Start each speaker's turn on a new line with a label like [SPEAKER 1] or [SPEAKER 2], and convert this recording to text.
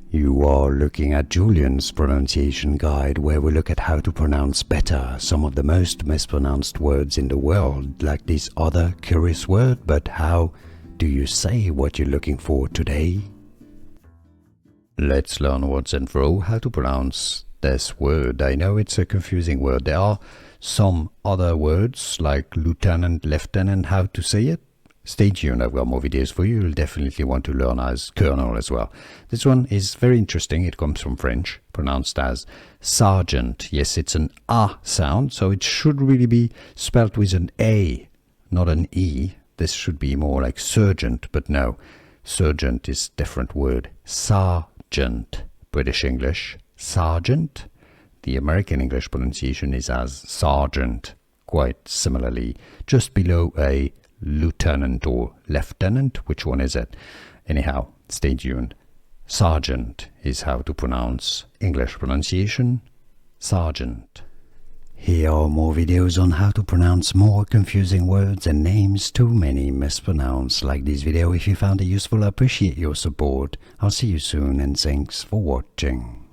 [SPEAKER 1] You are looking at Julian's pronunciation guide, where we look at how to pronounce better some of the most mispronounced words in the world, like this other curious word. But how do you say what you're looking for today? Let's learn once and for all how to pronounce this word. I know it's a confusing word. There are some other words like lieutenant, lieutenant, how to say it. Stay tuned, I've got more videos for you. You'll definitely want to learn as colonel as well. This one is very interesting. It comes from French, pronounced as Sargeant. Yes, it's an A sound, so it should really be spelled with an A, not an E. This should be more like Sargeant, but no. Sargeant is a different word. Sargeant, British English. Sargeant. The American English pronunciation is as Sargeant, quite similarly, just below a lieutenant or lieutenant. Which one is it? Anyhow, stay tuned. Sargeant is how to pronounce English pronunciation. Sargeant. Here are more videos on how to pronounce more confusing words and names too many mispronounced. Like this video if you found it useful. I appreciate your support. I'll see you soon and thanks for watching.